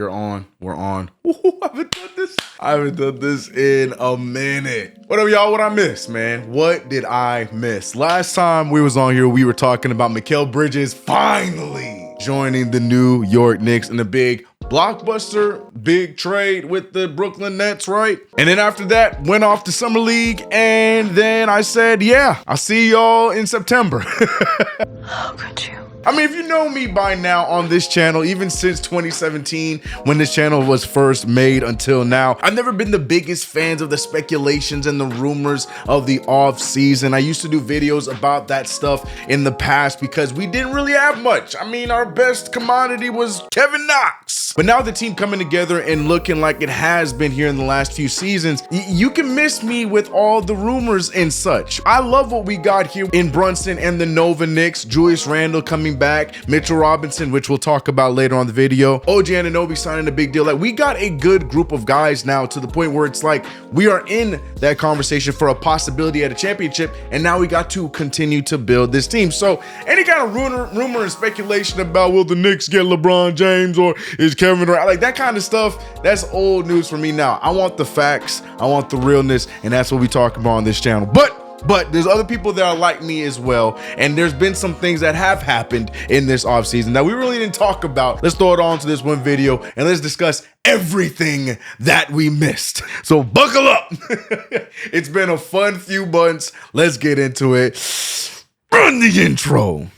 You're on. We're on. Ooh, I haven't done this in a minute. What up, y'all? What I missed, man? What did I miss? Last time we was on here, we were talking about Mikal Bridges finally joining the New York Knicks in the big blockbuster, big trade with the Brooklyn Nets, right? And then after that, went off to Summer League, and then I said, yeah, I'll see y'all in September. How could you? I mean, if you know me by now on this channel, even since 2017, when this channel was first made until now, I've never been the biggest fans of the speculations and the rumors of the off season. I used to do videos about that stuff in the past because we didn't really have much. I mean, our best commodity was Kevin Knox. But now the team coming together and looking like it has been here in the last few seasons, you can miss me with all the rumors and such. I love what we got here in Brunson and the Nova Knicks. Julius Randle coming back, Mitchell Robinson, which we'll talk about later on the video, OG Anunoby signing a big deal. Like, we got a good group of guys now to the point where it's like we are in that conversation for a possibility at a championship, and now we got to continue to build this team. So any kind of rumor and speculation about will the Knicks get LeBron James or is Kevin Durant, like that kind of stuff, that's old news for me now. I want the facts, I want the realness, and that's what we talk about on this channel. But there's other people that are like me as well, and there's been some things that have happened in this offseason that we really didn't talk about. Let's throw it on to this one video and let's discuss everything that we missed. So buckle up. It's been a fun few months. Let's get into it. Run the intro.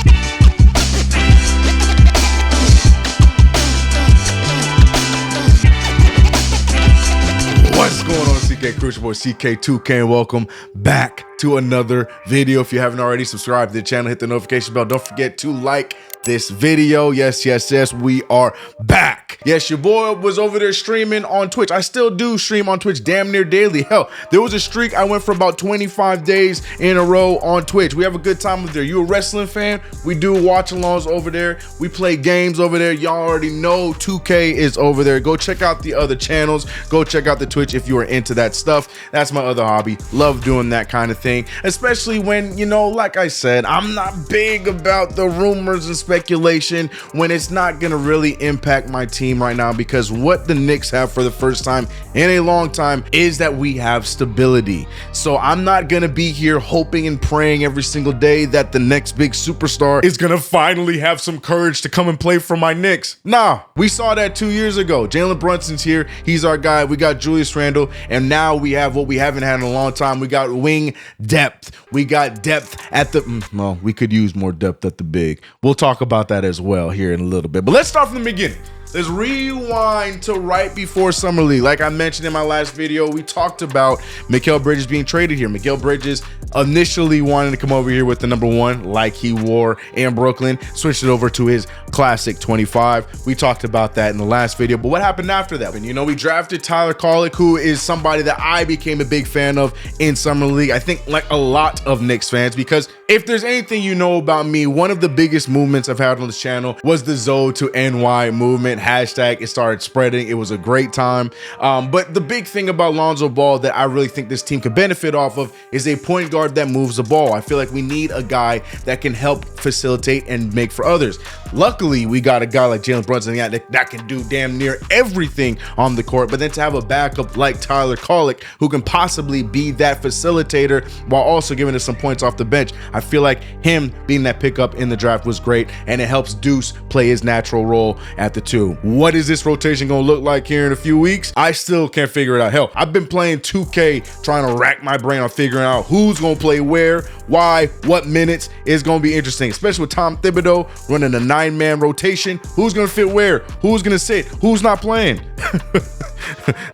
What's going on, CK Crucial Boy, CK2K, and welcome back to another video. If you haven't already, subscribe to the channel, hit the notification bell. Don't forget to like this video. Yes, we are back. Yes, your boy was over there streaming on Twitch. I still do stream on Twitch damn near daily. Hell, there was a streak I went for about 25 days in a row on Twitch. We have a good time over there. You a wrestling fan? We do watch-alongs over there. We play games over there. Y'all already know 2K is over there. Go check out the other channels. Go check out the Twitch if you are into that stuff. That's my other hobby. Love doing that kind of thing, especially when, you know, like I said, I'm not big about the rumors and speculation when it's not gonna really impact my team right now, because what the Knicks have for the first time in a long time is that we have stability. So I'm not gonna be here hoping and praying every single day that the next big superstar is gonna finally have some courage to come and play for my Knicks. Nah, we saw that 2 years ago. Jalen Brunson's here, he's our guy. We got Julius Randle, and now we have what we haven't had in a long time. We got wing depth. We got depth at the, well, we could use more depth at the big. We'll talk about that as well here in a little bit, but let's start from the beginning. Let's rewind to right before Summer League. Like I mentioned in my last video, we talked about Mikal Bridges being traded here. Mikal Bridges initially wanted to come over here with the #1 like he wore in Brooklyn, switched it over to his classic 25. We talked about that in the last video, but what happened after that? And you know, we drafted Tyler Kolek, who is somebody that I became a big fan of in Summer League. I think like a lot of Knicks fans, because if there's anything you know about me, one of the biggest movements I've had on this channel was the Zoe to NY movement. Hashtag, it started spreading. It was a great time. But the big thing about Lonzo Ball that I really think this team could benefit off of is a point guard that moves the ball. I feel like we need a guy that can help facilitate and make for others. Luckily, we got a guy like Jalen Brunson that can do damn near everything on the court, but then to have a backup like Tyler Kolek who can possibly be that facilitator while also giving us some points off the bench, I feel like him being that pickup in the draft was great, and it helps Deuce play his natural role at the 2. What is this rotation gonna look like here in a few weeks? I still can't figure it out. Hell, I've been playing 2K trying to rack my brain on figuring out who's gonna play where, why, what minutes. Is gonna be interesting, especially with Tom Thibodeau running a 9-man rotation. Who's gonna fit where? Who's gonna sit? Who's not playing?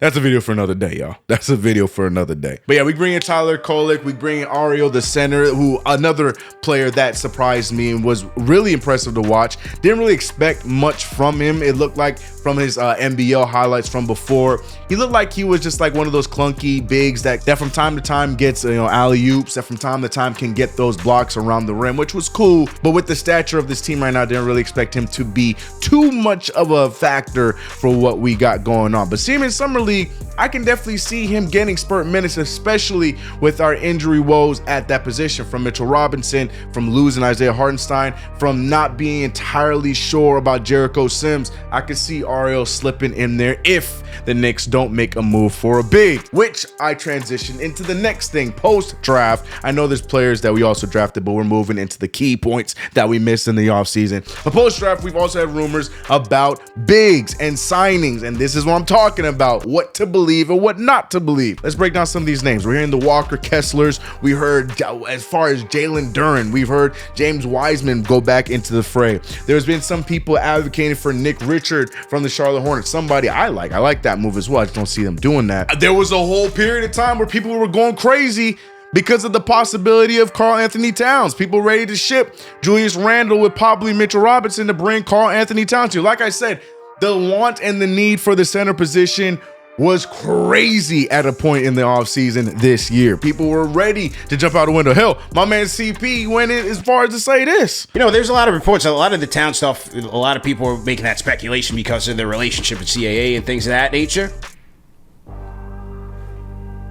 That's a video for another day, y'all. That's a video for another day. But yeah, we bring in Tyler Kolek, we bring in Ariel, the center, who another player that surprised me and was really impressive to watch. Didn't really expect much from him. It looked like from his NBL highlights from before, he looked like he was just like one of those clunky bigs that from time to time gets, you know, alley-oops, that from time to time can get those blocks around the rim, which was cool. But with the stature of this team right now, I didn't really expect him to be too much of a factor for what we got going on. But see team in Summer League, I can definitely see him getting spurt minutes, especially with our injury woes at that position, from Mitchell Robinson, from losing Isaiah Hartenstein, from not being entirely sure about Jericho Sims. I could see Ariel slipping in there if the Knicks don't make a move for a big, which I transition into the next thing post-draft. I know there's players that we also drafted, but we're moving into the key points that we missed in the offseason. But post-draft, we've also had rumors about bigs and signings, and this is what I'm talking about, what to believe and what not to believe. Let's break down some of these names. We're hearing the Walker Kesslers. We heard, as far as Jalen Duren, we've heard James Wiseman go back into the fray. There's been some people advocating for Nick Richard from the Charlotte Hornets, somebody I like that move as well. I just don't see them doing that. There was a whole period of time where people were going crazy because of the possibility of Karl Anthony Towns. People ready to ship Julius Randle with probably Mitchell Robinson to bring Karl Anthony Towns to. Like I said, the want and the need for the center position was crazy at a point in the offseason this year. People were ready to jump out the window. Hell, my man CP went in as far as to say this. You know, there's a lot of reports, a lot of the town stuff, a lot of people are making that speculation because of their relationship with CAA and things of that nature.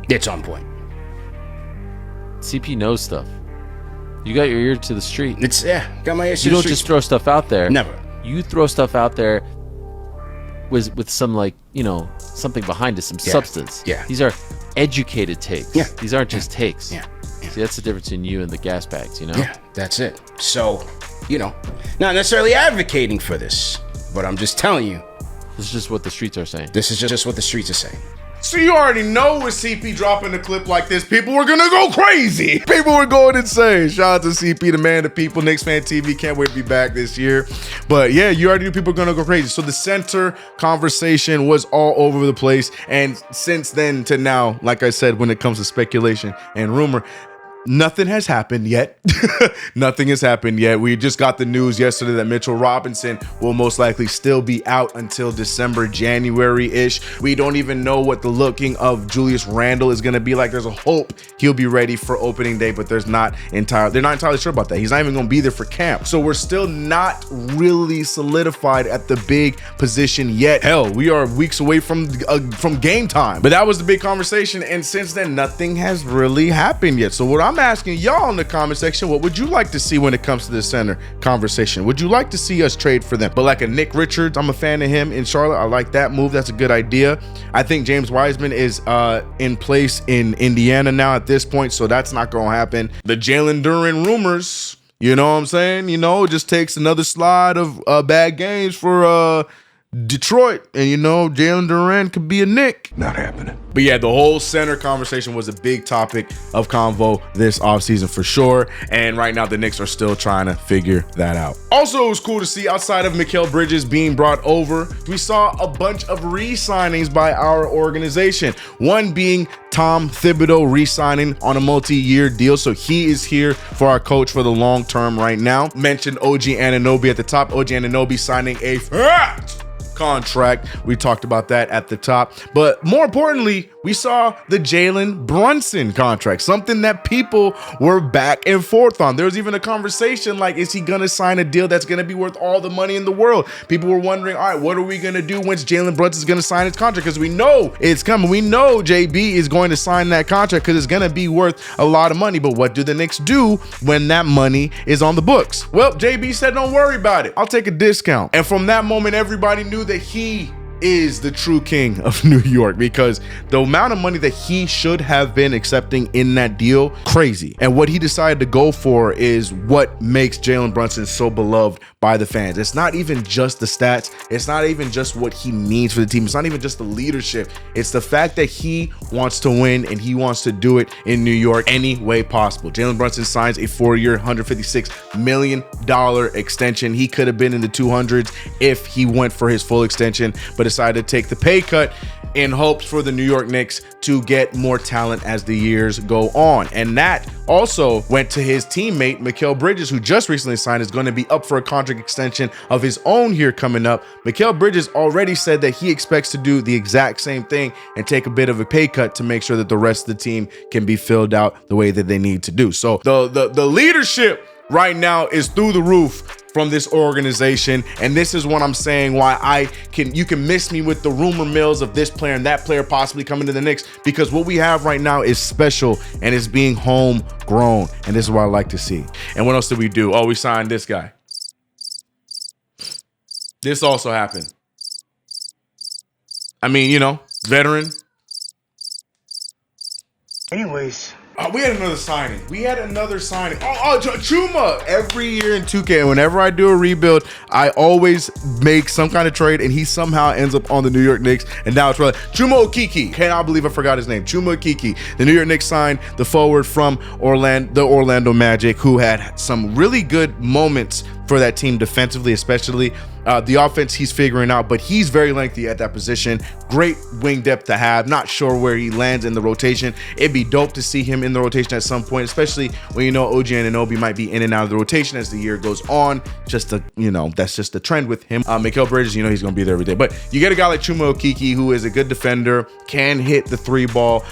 It's on point. CP knows stuff. You got your ear to the street. It's, got my ear to the street. You don't just throw stuff out there. Never. You throw stuff out there with some, like, you know, something behind it, some substance. Yeah. These are educated takes. Yeah. These aren't just takes. Yeah. See, that's the difference in you and the gas bags, you know? Yeah, that's it. So, you know, not necessarily advocating for this, but I'm just telling you. This is just what the streets are saying. This is just what the streets are saying. So you already know with CP dropping a clip like this, people were gonna go crazy. People were going insane. Shout out to CP, the man of the people, Knicks Fan TV. Can't wait to be back this year. But yeah, you already knew people were gonna go crazy. So the center conversation was all over the place. And since then to now, like I said, when it comes to speculation and rumor, nothing has happened yet. Nothing has happened yet. We just got the news yesterday that Mitchell Robinson will most likely still be out until December, January-ish. We don't even know what the looking of Julius Randle is going to be like. There's a hope he'll be ready for opening day, but they're not entirely sure about that. He's not even going to be there for camp. So we're still not really solidified at the big position yet. Hell, we are weeks away from game time. But that was the big conversation, and since then, nothing has really happened yet. So what I'm asking y'all in the comment section, what would you like to see when it comes to the center conversation? Would you like to see us trade for them? But like a Nick Richards, I'm a fan of him in Charlotte. I like that move. That's a good idea. I think James Wiseman is in place in Indiana now at this point, so that's not going to happen. The Jalen Duren rumors, you know what I'm saying? You know, it just takes another slide of bad games for Detroit, and you know, Jalen Duren could be a Knick. Not happening. But yeah, the whole center conversation was a big topic of convo this offseason for sure. And right now, the Knicks are still trying to figure that out. Also, it was cool to see outside of Mikal Bridges being brought over, we saw a bunch of re-signings by our organization. One being Tom Thibodeau re-signing on a multi-year deal. So he is here for our coach for the long term right now. Mentioned OG Anunoby at the top. OG Anunoby signing a contract. We talked about that at the top. But more importantly, we saw the Jalen Brunson contract, something that people were back and forth on. There was even a conversation like, is he going to sign a deal that's going to be worth all the money in the world? People were wondering, all right, what are we going to do once Jalen Brunson is going to sign his contract? Because we know it's coming. We know JB is going to sign that contract because it's going to be worth a lot of money. But what do the Knicks do when that money is on the books? Well, JB said, don't worry about it. I'll take a discount. And from that moment, everybody knew that he is the true king of New York, because the amount of money that he should have been accepting in that deal, crazy. And what he decided to go for is what makes Jalen Brunson so beloved by the fans. It's not even just the stats. It's not even just what he means for the team. It's not even just the leadership. It's the fact that he wants to win and he wants to do it in New York any way possible. Jalen Brunson signs a 4-year, $156 million extension. He could have been in the 200s if he went for his full extension, but decided to take the pay cut in hopes for the New York Knicks to get more talent as the years go on. And that also went to his teammate, Mikal Bridges, who just recently signed, is going to be up for a contract extension of his own here coming up. Mikal Bridges already said that he expects to do the exact same thing and take a bit of a pay cut to make sure that the rest of the team can be filled out the way that they need to do. So the leadership right now is through the roof from this organization. And this is what I'm saying why you can miss me with the rumor mills of this player and that player possibly coming to the Knicks, because what we have right now is special and it's being homegrown. And this is what I like to see. And what else did we do? Oh, we signed this guy. This also happened. I mean, you know, veteran. Anyways. We had another signing. Chuma. Every year in 2K, whenever I do a rebuild, I always make some kind of trade, and he somehow ends up on the New York Knicks. And now it's really Chuma Okeke. Cannot believe I forgot his name. Chuma Okeke. The New York Knicks signed the forward from the Orlando Magic, who had some really good moments for that team defensively, especially. The offense he's figuring out, but he's very lengthy at that position. Great wing depth to have. Not sure where he lands in the rotation. It'd be dope to see him in the rotation at some point, especially when you know OG Anunoby might be in and out of the rotation as the year goes on. Just that's just the trend with him. Mikal Bridges, you know he's gonna be there every day. But you get a guy like Chuma Okeke, who is a good defender, can hit the three ball.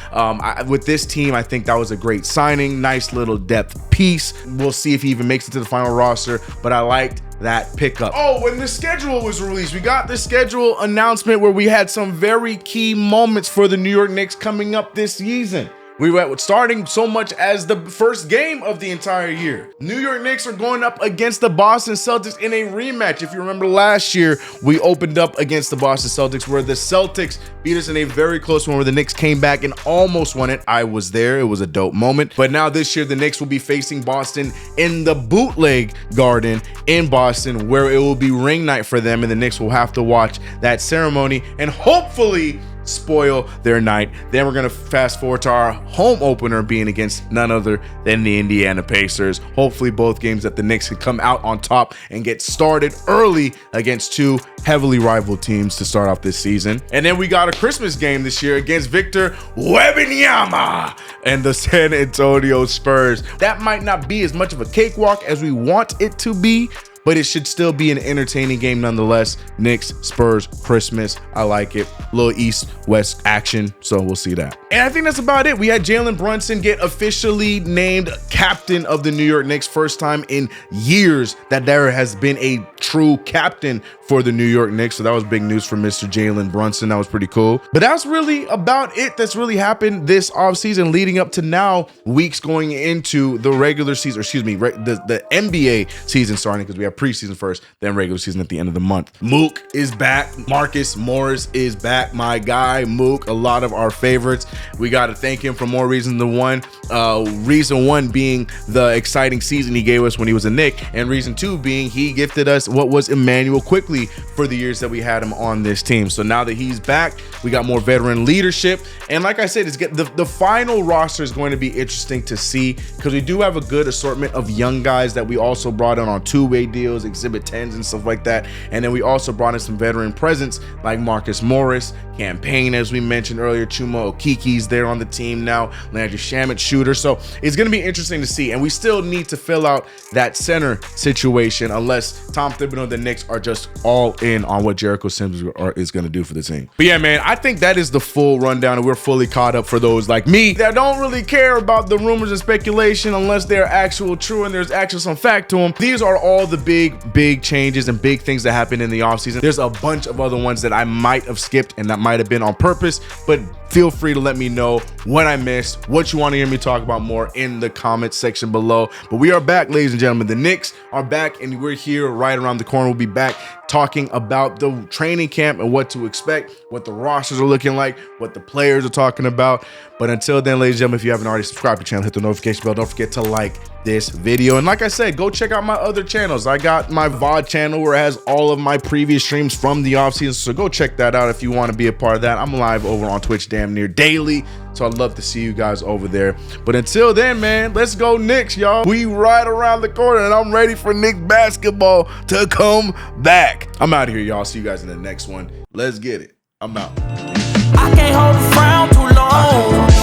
With this team, I think that was a great signing. Nice little depth piece. We'll see if he even makes it to the final roster, but I liked that pickup. Oh, when the schedule was released, we got the schedule announcement where we had some very key moments for the New York Knicks coming up this season. We were starting so much as the first game of the entire year. New York Knicks are going up against the Boston Celtics in a rematch. If you remember last year, we opened up against the Boston Celtics where the Celtics beat us in a very close one where the Knicks came back and almost won it. I was there. It was a dope moment. But now this year, the Knicks will be facing Boston in the Bootleg Garden in Boston, where it will be ring night for them, and the Knicks will have to watch that ceremony and hopefully spoil their night. Then we're gonna fast forward to our home opener being against none other than the Indiana Pacers. Hopefully both games that the Knicks can come out on top and get started early against two heavily rival teams to start off this season. And then we got a Christmas game this year against Victor Wembanyama and the San Antonio Spurs. That might not be as much of a cakewalk as we want it to be, but it should still be an entertaining game nonetheless. Knicks, Spurs, Christmas. I like it. Little East-West action, so we'll see that. And I think that's about it. We had Jalen Brunson get officially named captain of the New York Knicks. First time in years that there has been a true captain for the New York Knicks. So that was big news for Mr. Jalen Brunson. That was pretty cool. But that's really about it that's really happened this offseason leading up to now, weeks going into the regular season, or excuse me, the NBA season starting, because we have preseason first, then regular season at the end of the month. Mook is back. Marcus Morris is back. My guy, Mook, a lot of our favorites. We got to thank him for more reasons than one. Reason one being the exciting season he gave us when he was a Knick, and reason two being he gifted us what was Emmanuel Quickley for the years that we had him on this team. So now that he's back, we got more veteran leadership. And like I said, the final roster is going to be interesting to see, because we do have a good assortment of young guys that we also brought in on two-way deals, exhibit 10s and stuff like that. And then we also brought in some veteran presence like Marcus Morris, Cam Payne, as we mentioned earlier. Chuma Okeke's there on the team now. Landry Shamet, shooter. So it's going to be interesting to see. And we still need to fill out that center situation unless Tom Thibodeau and the Knicks are just all in on what Jericho Sims is going to do for the team. But yeah, man, I think that is the full rundown, and we're fully caught up for those like me that don't really care about the rumors and speculation unless they're actual true and there's actually some fact to them. These are all the big changes and big things that happened in the offseason. There's a bunch of other ones that I might have skipped and that might have been on purpose, but feel free to let me know what I missed, what you want to hear me talk about more in the comments section below. But we are back, ladies and gentlemen. The Knicks are back, and we're here right around the corner. We'll be back talking about the training camp and what to expect, what the rosters are looking like, what the players are talking about. But until then, ladies and gentlemen, if you haven't already subscribed to the channel, hit the notification bell. Don't forget to like this video. And like I said, go check out my other channels. I got my VOD channel where it has all of my previous streams from the offseason. So go check that out if you want to be a part of that. I'm live over on Twitch damn near daily. So I'd love to see you guys over there. But until then, man, let's go Knicks, y'all. We right around the corner, and I'm ready for Knicks basketball to come back. I'm out of here, y'all. See you guys in the next one. Let's get it. I'm out. I can't hold a frown too long.